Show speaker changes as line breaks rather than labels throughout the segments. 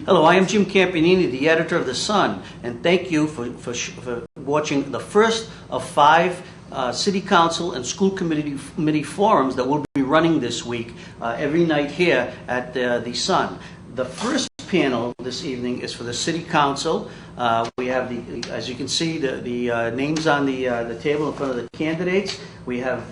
Hello, I am Jim Campanini, the editor of The Sun, and thank you for watching the first of 5 City Council and School Committee forums that we'll be running this week every night here at The Sun. The first panel this evening is for the City Council. We have, as you can see, the names on the table in front of the candidates. We have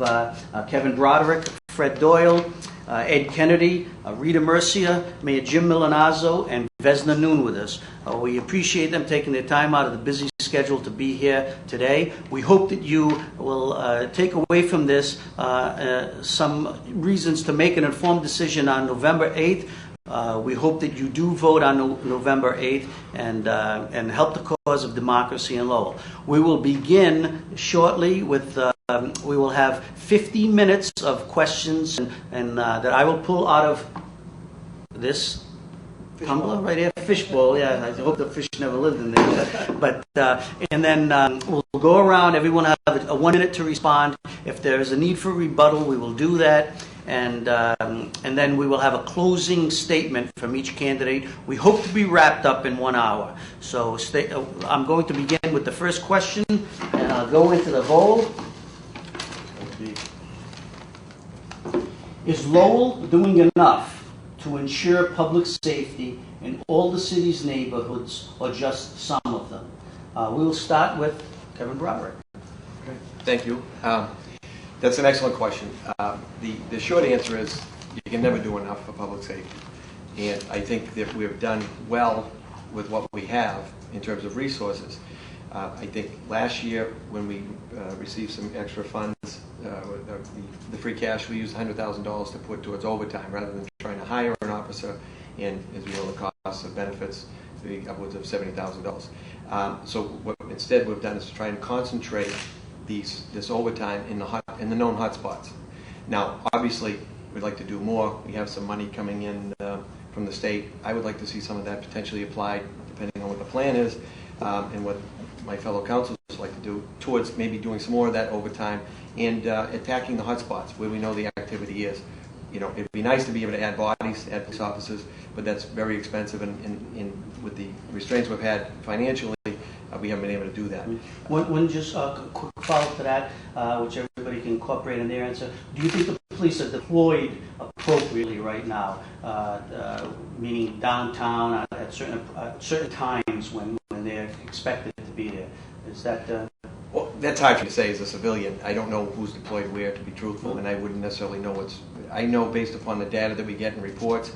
Kevin Broderick, Fred Doyle, Ed Kennedy, Rita Murcia, Mayor Jim Milanazzo, and Vesna Noon with us. We appreciate them taking their time out of the busy schedule to be here today. We hope that you will take away from this some reasons to make an informed decision on November 8th. We hope that you do vote on November 8th and help the cause of democracy in Lowell. We will begin shortly with, we will have 50 minutes of questions and that I will pull out of this tumbler right here, fishbowl. Yeah, I hope the fish never lived in there. But and then we'll go around. Everyone have a 1 minute to respond. If there is a need for rebuttal, we will do that. And then we will have a closing statement from each candidate. We hope to be wrapped up in 1 hour. So I'm going to begin with the first question, and I'll go into the vote. Is Lowell doing enough to ensure public safety in all the city's neighborhoods, or just some of them? We will start with Kevin Broderick.
Okay. Thank you. That's an excellent question. The short answer is you can never do enough for public safety. And I think that we've done well with what we have in terms of resources. I think last year when we received some extra funds, the free cash, we used $100,000 to put towards overtime rather than trying to hire an officer, and as you know, the cost of benefits to be upwards of $70,000. So what instead we've done is to try and concentrate this overtime in the known hotspots. Now, obviously, we'd like to do more. We have some money coming in from the state. I would like to see some of that potentially applied, depending on what the plan is, and what my fellow councilors like to do, towards maybe doing some more of that overtime and attacking the hotspots where we know the activity is. You know, it'd be nice to be able to add bodies, add police officers, but that's very expensive, and with the restraints we've had financially, we haven't been able to do that.
One just quick follow-up to that, which everybody can incorporate in their answer. Do you think the police are deployed appropriately right now, meaning downtown at certain times when they're expected to be there? Is that...
Well, that's hard to say as a civilian. I don't know who's deployed where, to be truthful, and I wouldn't necessarily know what's... I know based upon the data that we get in reports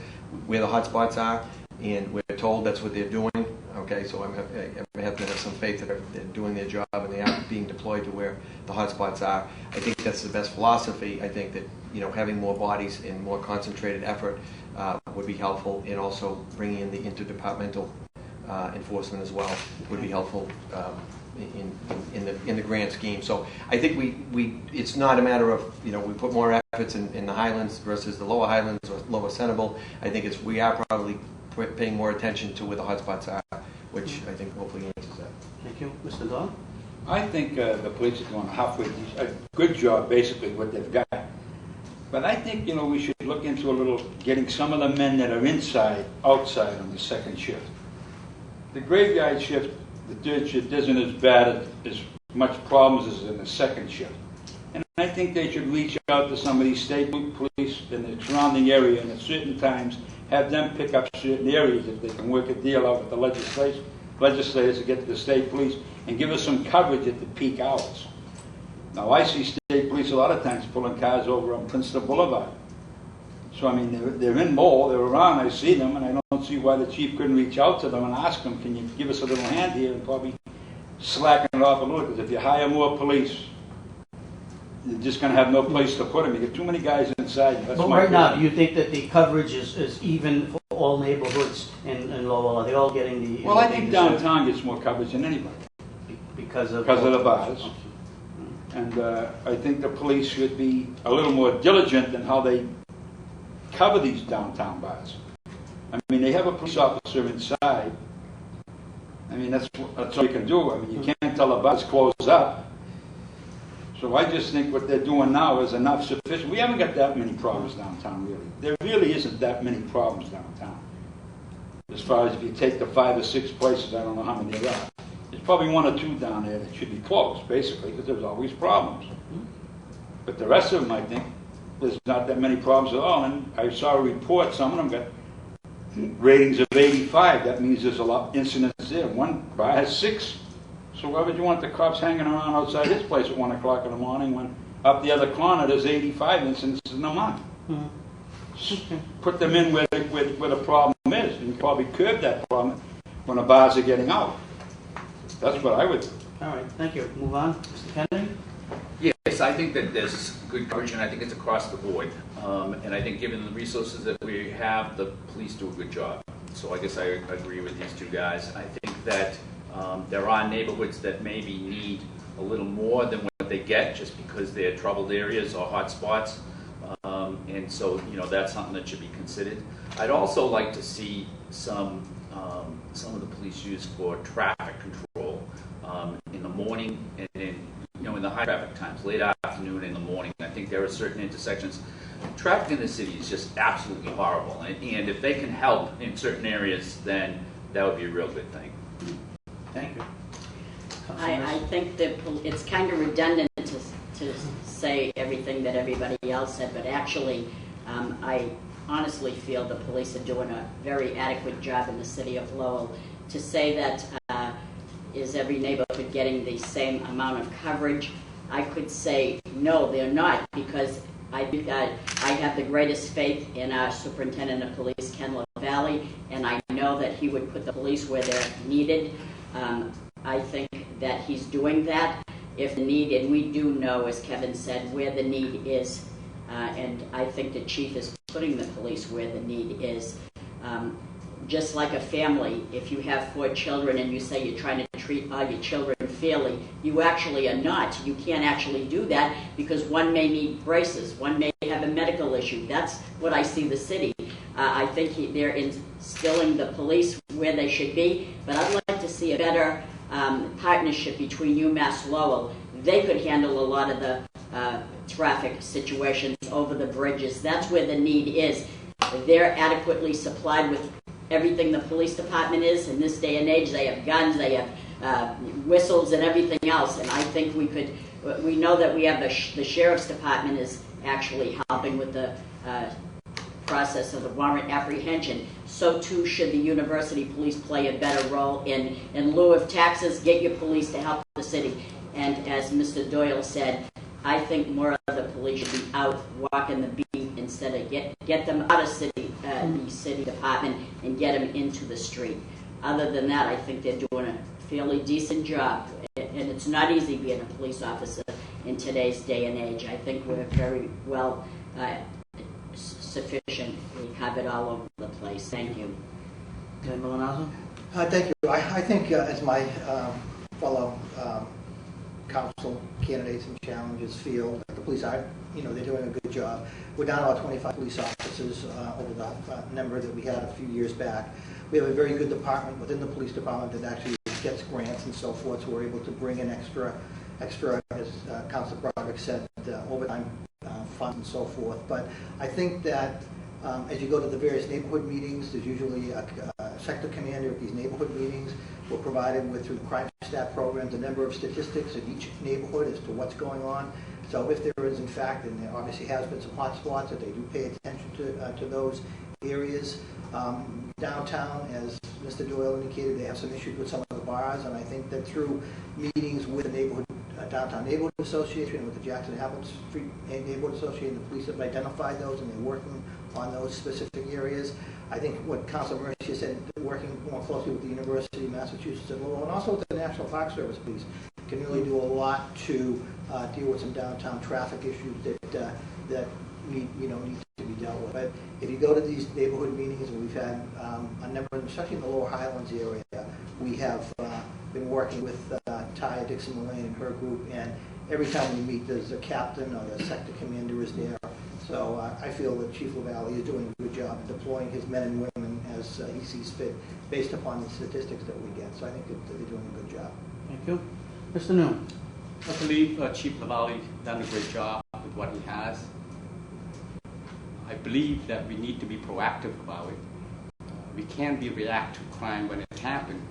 where the hotspots are, and we're told that's what they're doing. Okay, so I have to have some faith that they're doing their job and they are being deployed to where the hotspots are. I think that's the best philosophy. I think that, you know, having more bodies and more concentrated effort would be helpful, and also bringing in the interdepartmental enforcement as well would be helpful in the grand scheme. So I think it's not a matter of, you know, we put more efforts in the Highlands versus the Lower Highlands or Lower Centerville. I think we are probably paying more attention to where the hotspots are, which I think hopefully answers that.
Thank you. Mr. Dahl?
I think the police are doing a good job, basically, what they've got. But I think, you know, we should look into a little, getting some of the men that are outside on the second shift. The graveyard shift, the third shift, isn't as bad as much problems as in the second shift. And I think they should reach out to some of these state police in the surrounding area, and at certain times have them pick up certain areas if they can work a deal out with the legislators to get to the state police and give us some coverage at the peak hours. Now, I see state police a lot of times pulling cars over on Princeton Boulevard. So, I mean, they're in Lowell, they're around, I see them, and I don't see why the chief couldn't reach out to them and ask them, can you give us a little hand here, and probably slacken it off a little, because if you hire more police, you're just going to have no place to put them. You get too many guys inside.
But right now, do you think that the coverage is even for all neighborhoods in Lowell? Are they all getting the...
Well, I think downtown gets more coverage than anybody.
Because of
the bars. And I think the police should be a little more diligent in how they cover these downtown bars. I mean, they have a police officer inside. I mean, that's all you can do. I mean, you can't tell the bars close up. So I just think what they're doing now is enough sufficient. We haven't got that many problems downtown, really. There really isn't that many problems downtown. As far as if you take the 5 or 6 places, I don't know how many there are. There's probably 1 or 2 down there that should be closed, basically, because there's always problems. But the rest of them, I think, there's not that many problems at all. And I saw a report, some of them got ratings of 85. That means there's a lot of incidents there. One bar has 6. So why would you want the cops hanging around outside his place at 1 o'clock in the morning when up the other corner there's 85 incidents in a month? Put them in where the problem is, and you probably curb that problem when the bars are getting out. That's what I would do.
All right, thank you. Move on. Mr. Kennedy?
Yes, I think that there's good coverage, and I think it's across the board. And I think given the resources that we have, the police do a good job. So I guess I agree with these 2 guys. I think that there are neighborhoods that maybe need a little more than what they get just because they're troubled areas or hot spots. And so, that's something that should be considered. I'd also like to see some of the police used for traffic control in the morning and in the high traffic times, late afternoon, in the morning. I think there are certain intersections. Traffic in the city is just absolutely horrible, and if they can help in certain areas, then that would be a real good thing.
Thank you.
I think that it's kind of redundant to say everything that everybody else said, but actually, I honestly feel the police are doing a very adequate job in the city of Lowell. To say that is every neighborhood getting the same amount of coverage, I could say no, they're not, because I have the greatest faith in our superintendent of police, Ken LaValle, and I know that he would put the police where they're needed. I think that he's doing that if needed. And we do know, as Kevin said, where the need is. And I think the chief is putting the police where the need is. Just like a family, if you have 4 children and you say you're trying to treat all your children fairly, you actually are not. You can't actually do that because one may need braces, one may have a medical issue. That's what I see the city. I think they're instilling the police where they should be, but I'd like to see a better partnership between UMass Lowell. They could handle a lot of the traffic situations over the bridges. That's where the need is. They're adequately supplied with everything the police department is. In this day and age, they have guns, they have whistles and everything else. And I think we know that we have the sheriff's department is actually helping with the process of the warrant apprehension. So too should the university police play a better role in lieu of taxes, get your police to help the city. And as Mr. Doyle said, I think more of the police should be out walking the beat instead of get them out of the city department and get them into the street. Other than that, I think they're doing a fairly decent job. And it's not easy being a police officer in today's day and age. I think we're very well sufficiently covered all over the place. Thank you.
Okay, Milanazzo?
Thank you. I think as my fellow council candidates and challenges feel that the police are, they're doing a good job. We're down to about 25 police officers over the number that we had a few years back. We have a very good department within the police department that actually gets grants and so forth, so we're able to bring in extra as Councilor Broderick said, overtime funds and so forth. But I think that as you go to the various neighborhood meetings, there's usually a sector commander at these neighborhood meetings. We're provided with, through the crime stat programs, a number of statistics in each neighborhood as to what's going on. So if there is, in fact, and there obviously has been some hot spots, that they do pay attention to those areas. Downtown, as Mr. Doyle indicated, they have some issues with some of the bars, and I think that through meetings with the neighborhood, Downtown Neighborhood Association, with the Jackson Appleton Street Neighborhood Association, the police have identified those and they're working on those specific areas. I think what Councilor Mercier said, working more closely with the University of Massachusetts at Lowell and also with the National Park Service police can really do a lot to deal with some downtown traffic issues that need to be dealt with. But if you go to these neighborhood meetings, and we've had a number, especially in the Lower Highlands area, we have been working with Taya Dixon-Mullane and her group, and every time we meet, there's a captain or the sector commander is there. So I feel that Chief LaValle is doing a good job of deploying his men and women as he sees fit, based upon the statistics that we get. So I think that they're doing a good job.
Thank you. Mr. Noon?
I believe Chief LaValle done a great job with what he has. I believe that we need to be proactive about it. we can't be react to crime when it happens.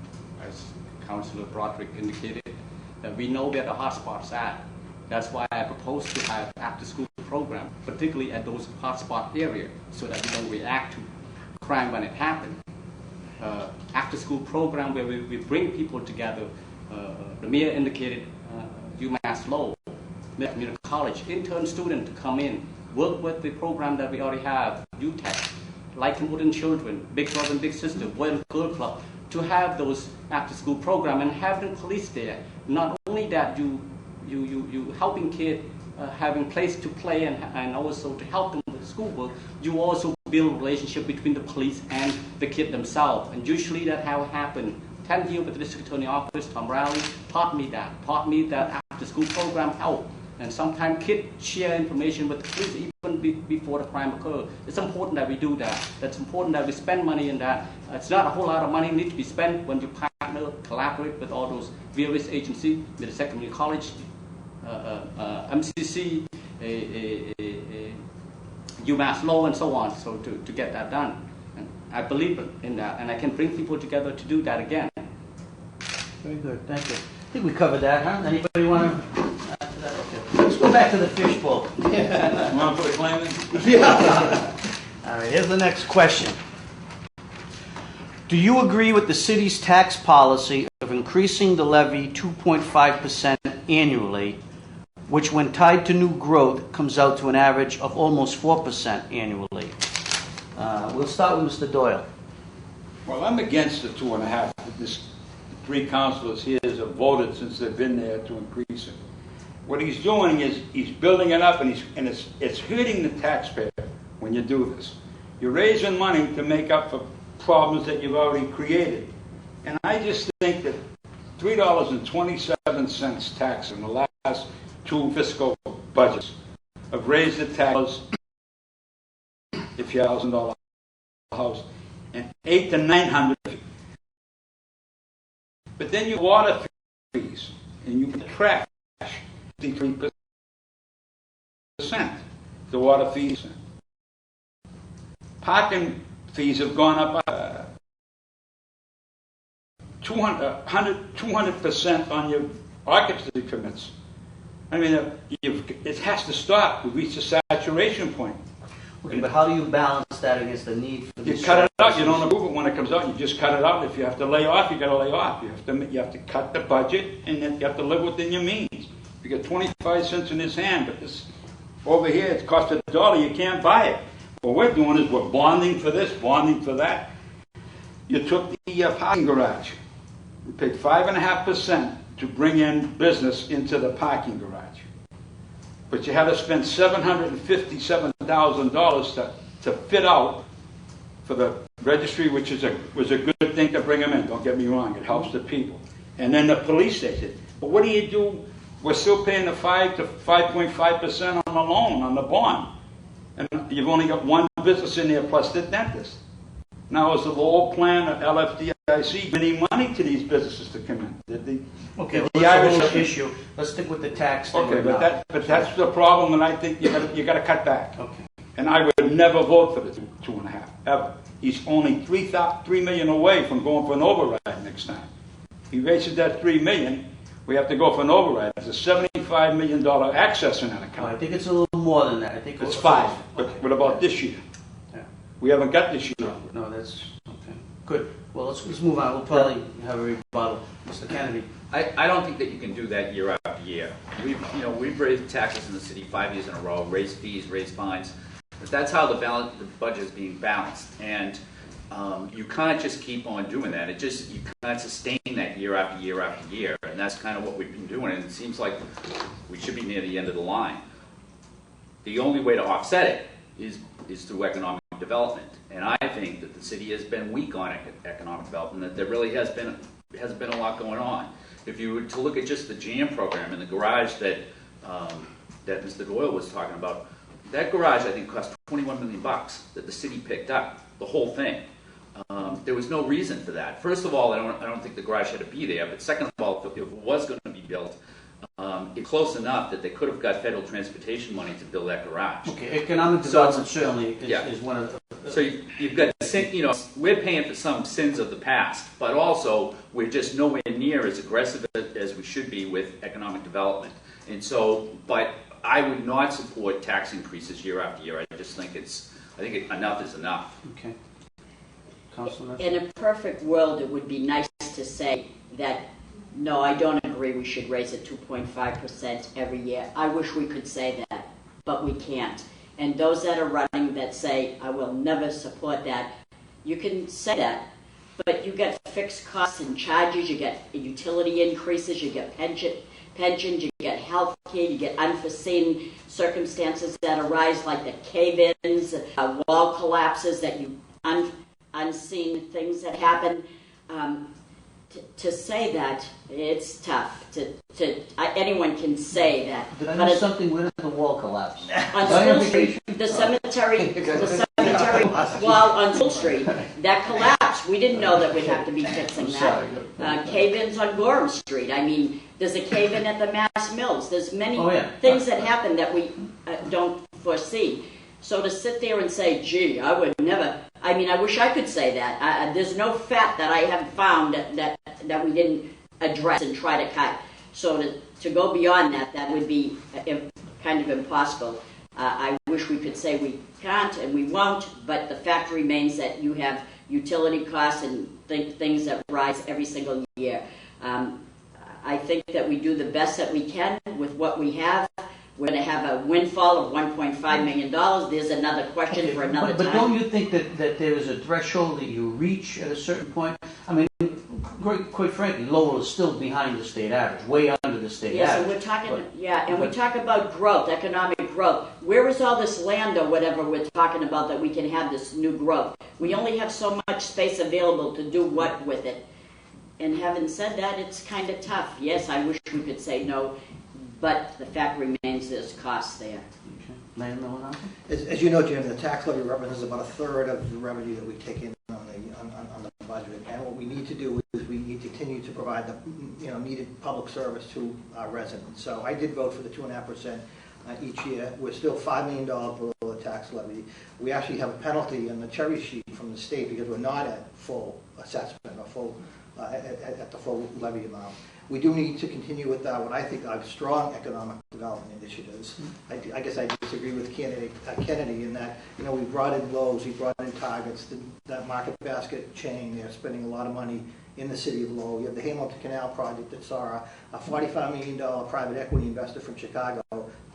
As Councillor Broderick indicated, that we know where the hotspots are. That's why I propose to have after-school program, particularly at those hotspot areas, so that we don't react to crime when it happens. After-school program where we bring people together. The mayor indicated UMass Lowell, Community College, intern student to come in, work with the program that we already have, UTEC, Like Modern Children, Big Brother and Big Sister, Boy and Girl Club, to have those after-school program and have the police there. Not only that, you helping kids having place to play and also to help them with schoolwork, you also build a relationship between the police and the kid themselves. And usually that how it happened. 10 years with the district attorney office, Tom Rowley taught me that after-school program helped. And sometimes kids share information with the police even before the crime occurs. It's important that we do that. It's important that we spend money in that. It's not a whole lot of money need to be spent when you partner, collaborate with all those various agencies, with the Secondary College, MCC, UMass Lowell, and so on, so to get that done. And I believe in that, and I can bring people together to do that again.
Very good, thank you. I think we covered that, huh? Anybody want to add to that? Okay. Let's go back to the fishbowl.
Want to put a claim in?
All right, here's the next question. Do you agree with the city's tax policy of increasing the levy 2.5% annually, which when tied to new growth comes out to an average of almost 4% annually? We'll start with Mr. Doyle.
Well, I'm against the 2.5. This 3 councilors here have voted since they've been there to increase it. What he's doing is he's building it up, and it's hurting the taxpayer when you do this. You're raising money to make up for problems that you've already created. And I just think that $3.27 tax in the last 2 fiscal budgets have raised the tax if you have a $1,000 house, and $800 to $900. But then you water fees and you trash 53%. The water fees. Parking fees have gone up 200% on your occupancy permits. I mean, it has to stop. We've reached a saturation point.
Okay, but how do you balance that against the need for
You
these
cut it out.
services?
You don't approve it when it comes out. You just cut it out. If you have to lay off, you got to lay off. You have to cut the budget, and then you have to live within your means. You get 25 cents in his hand, but this over here, it's cost $1. You can't buy it. What we're doing is we're bonding for this, bonding for that. You took the parking garage. You paid 5.5% to bring in business into the parking garage. But you had to spend $757,000 to fit out for the registry, which was a good thing to bring them in. Don't get me wrong, it helps the people. And then the police station. But what do you do? We're still paying the 5 to 5.5% on the loan, on the bond. And you've only got one business in there plus the dentist. Now, is the Lowell plan of LFDIC giving money to these businesses to come in?
Okay, well,
the
that's
Irish
a whole issue. Let's stick with the tax thing.
Okay,
right now.
but that's the problem, and I think you got to cut back.
Okay.
And I would never vote for the 2.5 ever. He's only $3 million away from going for an override next time. He raises that $3 million. We have to go for an override. It's a $75 million access in that
Well, I
account.
think it's a little more than that. I think
It's 5.
Okay.
But what about this year?
Yeah.
We haven't got this year.
No, that's okay. Good. Well, let's move on. We'll probably have a rebuttal, Mr. Kennedy.
I don't think that you can do that year after year. We've raised taxes in the city 5 years in a row, raised fees, raised fines. But that's how the budget is being balanced. And you can't just keep on doing that. You can't sustain that year after year after year. And that's kind of what we've been doing. And it seems like we should be near the end of the line. The only way to offset it is through economic development. And I think that the city has been weak on economic development, that there really hasn't been a lot going on. If you were to look at just the GM program and the garage that Mr. Doyle was talking about, that garage I think cost $21 million that the city picked up, the whole thing. There was no reason for that. First of all, I don't think the garage had to be there. But second of all, if it was going to be built, it's close enough that they could have got federal transportation money to build that garage.
Okay, economic development certainly is one of the...
So you've got we're paying for some sins of the past, but also we're just nowhere near as aggressive as we should be with economic development. And so, but I would not support tax increases year after year. I just think enough is enough.
Okay. Councilor?
In a perfect world, it would be nice to say that, no, I don't agree we should raise it 2.5% every year. I wish we could say that, but we can't. And those that are running that say, I will never support that, you can say that, but you get fixed costs and charges, you get utility increases, you get pensions, you get health care, you get unforeseen circumstances that arise like the cave-ins, wall collapses, that you unseen things that happen. To say that, it's tough. Anyone can say that.
Did I
but
miss something? Where did the wall collapse?
On School Street, the cemetery wall on School Street, that collapsed. We didn't know that we'd have to be fixing that. Cave-ins on Gorham Street. I mean, there's a cave-in at the Mass Mills. There's many things that happen that we don't foresee. So to sit there and say, gee, I would never, I mean, I wish I could say that. There's no fat that I have found that we didn't address and try to cut. So to go beyond that, that would be kind of impossible. I wish we could say we can't and we won't, but the fact remains that you have utility costs and things that rise every single year. I think that we do the best that we can with what we have. We're going to have a windfall of $1.5 million. There's another question for another time.
But don't you think that there is a threshold that you reach at a certain point? I mean, quite frankly, Lowell is still behind the state average, way under the state average.
So we're talking, we talk about growth, economic growth. Where is all this land or whatever we're talking about that we can have this new growth? We only have so much space available to do what with it. And having said that, it's kind of tough. Yes, I wish we could say no. But the fact remains there's costs there.
As you know, Jim, the tax levy represents about a third of the revenue that we take in on the budget. And what we need to do is we need to continue to provide the needed public service to our residents. So I did vote for the 2.5% each year. We're still $5 million below the tax levy. We actually have a penalty in the cherry sheet from the state because we're not at full assessment or full at the full levy amount. We do need to continue with what I think are strong economic development initiatives. I guess I disagree with Kennedy in that, we brought in Lowe's, we brought in Targets, that Market Basket chain. They're spending a lot of money in the city of Lowell. You have the Hamilton Canal project that saw a $45 million private equity investor from Chicago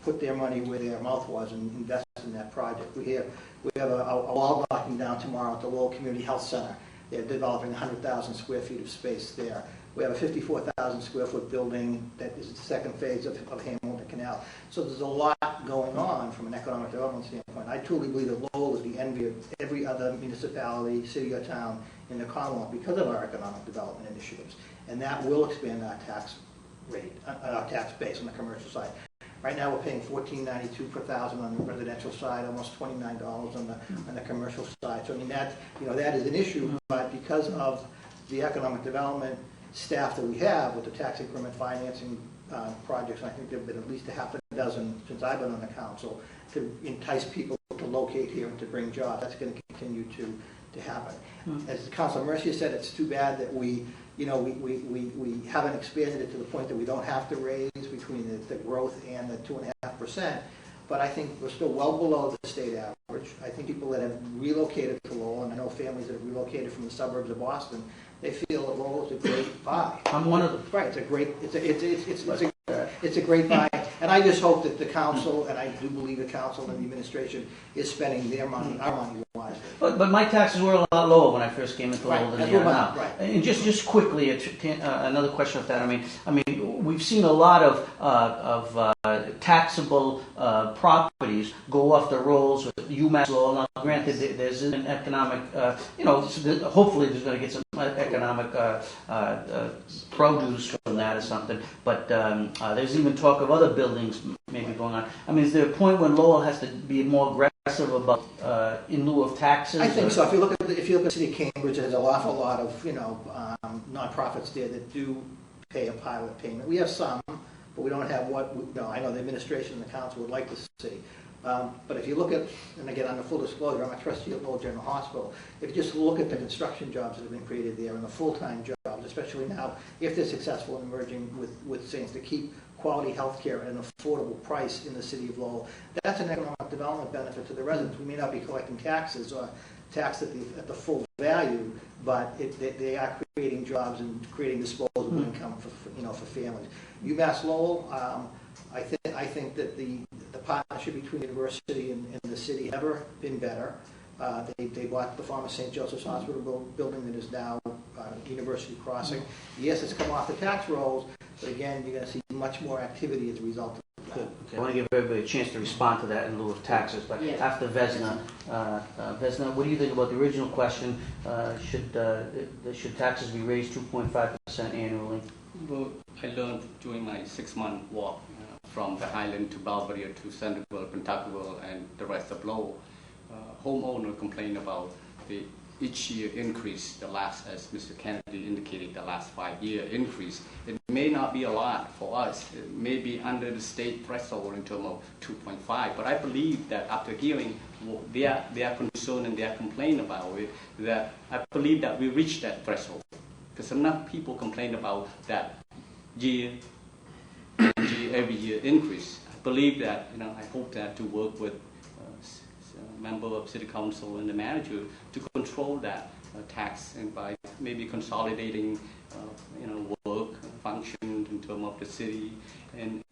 put their money where their mouth was and invest in that project. We have a wall knocking down tomorrow at the Lowell Community Health Center. They're developing 100,000 square feet of space there. We have a 54,000 square foot building that is the second phase of Hamilton Canal. So there's a lot going on from an economic development standpoint. I truly believe that Lowell is the envy of every other municipality, city or town in the Commonwealth because of our economic development initiatives. And that will expand our tax rate, our tax base on the commercial side. Right now we're paying $14.92 per thousand on the residential side, almost $29 on the commercial side. So I mean that is an issue, but because of the economic development staff that we have with the tax increment financing projects, and I think there have been at least a half a dozen since I've been on the council, to entice people to locate here and to bring jobs. That's going to continue to happen. As Councilor Mercier said, it's too bad that we haven't expanded it to the point that we don't have to raise between the growth and the 2.5%. But I think we're still well below the state average. I think people that have relocated to Lowell, and I know families that have relocated from the suburbs of Boston, they feel that Lowell is a great buy.
I'm one of them.
Right, it's a great buy. And I just hope that the council, and I do believe the council and the administration, is spending their money, our money wisely.
But my taxes were a lot lower when I first came into Lowell than they are now.
Right.
And just quickly, another question of that. I mean, we've seen a lot of taxable properties go off the rolls with UMass law. Now, granted, there's an economic, hopefully there's going to get some economic produce from that or something. But there's even talk of other buildings maybe going on. I mean, is there a point when Lowell has to be more aggressive about in lieu of taxes?
I think so. If you look at the city of Cambridge, there's an awful lot of nonprofits there that do pay a pilot payment. We have some, but we don't have I know the administration and the council would like to see. But if you look at, and again, under full disclosure, I'm a trustee at Lowell General Hospital. If you just look at the construction jobs that have been created there and the full-time jobs, especially now, if they're successful in merging with things to keep quality health care at an affordable price in the city of Lowell, that's an economic development benefit to the residents. We may not be collecting taxes or tax at the full value, but they are creating jobs and creating disposable income for families. UMass Lowell, I think that the partnership between the university and the city have never been better. They bought the former St. Joseph's Hospital building that is now University Crossing. Yes, it's come off the tax rolls, but again, you're going to see much more activity as a result of that.
Okay. I want to give everybody a chance to respond to that in lieu of taxes, but
Yeah.
after Vesna, Vesna, what do you think about the original question? Should taxes be raised 2.5% annually?
Well, I learned during my 6-month walk from the Highland to Belvedere to Centerville, Pawtuckville, and the rest of Lowell. Homeowner complain about the each year increase, as Mr. Kennedy indicated, the last 5-year increase. It may not be a lot for us. It may be under the state threshold in terms of 2.5, but I believe that after hearing their concern and their complaint about it, that I believe that we reached that threshold. Because enough people complain about that every year increase. I believe that, I hope that to work with a member of City Council and the manager to control that tax, and by maybe consolidating, work function in terms of the city, and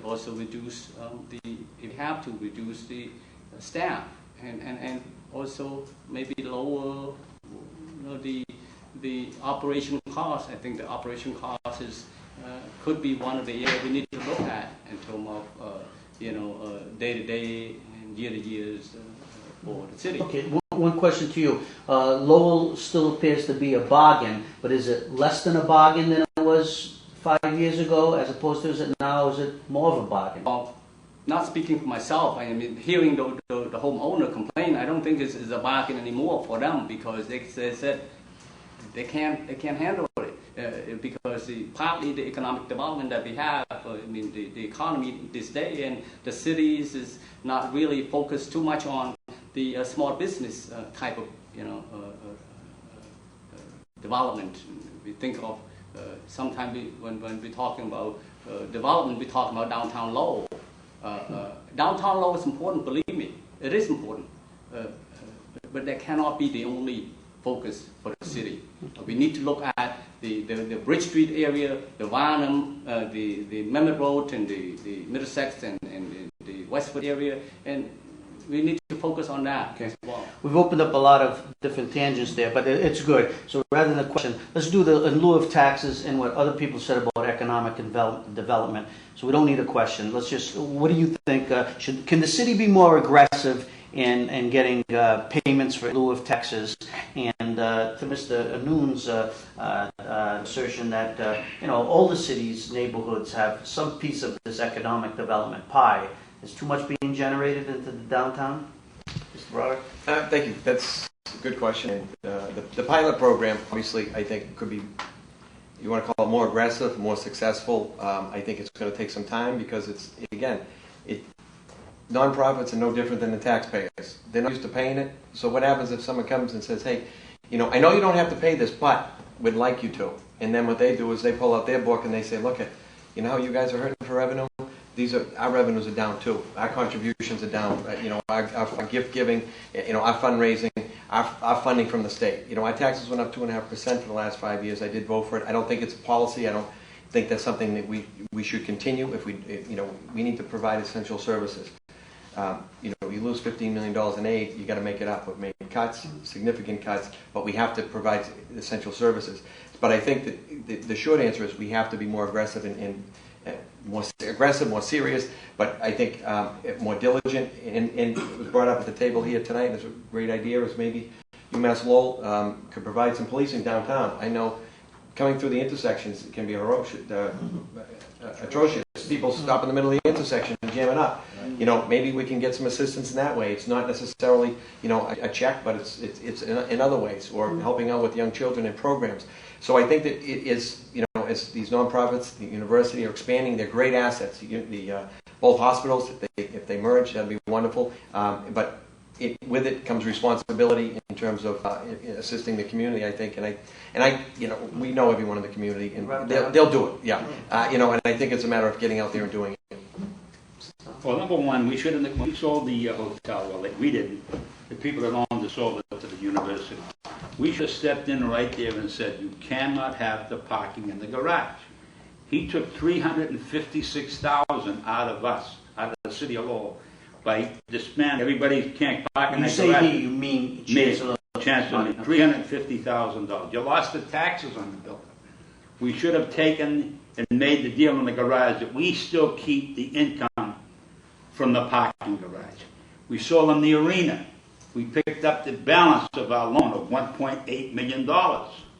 also reduce if we have to reduce the staff, and also maybe lower, the operation cost. I think the operation cost is could be one of the areas we need to look at in terms of day-to-day and year-to-years for the city.
Okay, one question to you. Lowell still appears to be a bargain, but is it less than a bargain than it was 5 years ago, as opposed to is it now? Is it more of a bargain?
Not speaking for myself, I mean, hearing the homeowner complain, I don't think it's a bargain anymore for them, because they said they can't handle it because partly the economic development that we have, the economy this day, and the cities is not really focused too much on the small business type of development. We think of sometimes when we're talking about development, we talk about downtown Lowell. Downtown Lowell is important, believe me, it is important, but that cannot be the only focus for the city. We need to look at the Bridge Street area, the Varnum, the Memmott Road, and the Middlesex and the Westwood area, and we need to focus on that as well.
We've opened up a lot of different tangents there, but it's good. So rather than a question, let's do in lieu of taxes and what other people said about economic development. So we don't need a question. Let's just, what do you think? Can the city be more aggressive in getting payments for in lieu of taxes? And to Mr. Anoon's assertion that all the city's neighborhoods have some piece of this economic development pie. Is too much being generated into the downtown? Mr. Broderick?
Thank you. That's a good question. The pilot program, obviously, I think could be, you want to call it more aggressive, more successful. I think it's going to take some time because nonprofits are no different than the taxpayers. They're not used to paying it. So what happens if someone comes and says, hey, I know you don't have to pay this, but we'd like you to. And then what they do is they pull out their book and they say, look, how you guys are hurting for revenue? Our revenues are down too. Our contributions are down. Our gift giving, our fundraising, our funding from the state. Our taxes went up 2.5% for the last 5 years. I did vote for it. I don't think it's a policy. I don't think that's something that we should continue. If we need to provide essential services. You lose $15 million in aid, you got to make it up. We've made cuts, significant cuts, but we have to provide essential services. But I think that the short answer is we have to be more aggressive and more serious, but I think more diligent. And it was brought up at the table here tonight, and it's a great idea, is maybe UMass Lowell could provide some policing downtown. I know coming through the intersections can be atrocious. people stop in the middle of the intersection and jamming up. You know, maybe we can get some assistance in that way. It's not necessarily, you know, a check, but it's in other ways, or helping out with young children in programs. So I think that it is, you know, as these nonprofits, the university are expanding, they're great assets. Both hospitals, if they merge, that'd be wonderful. But with it comes responsibility in terms of assisting the community, I think, and I, you know, we know everyone in the community, and they'll do it, yeah. You know, and I think it's a matter of getting out there and doing it.
Well, number one, we should have, when we sold the hotel, well, like we didn't, the people that owned it sold it to the university. We should have stepped in right there and said, you cannot have the parking in the garage. He took $356,000 out of us, out of the city of Lowell, by disbanding, everybody can't park in
When you
the
say
garage.
he, you mean Chancellor?
Chancellor, $350,000. You lost the taxes on the building. We should have taken and made the deal in the garage that we still keep the income from the parking garage. We sold them the arena. We picked up the balance of our loan of $1.8 million.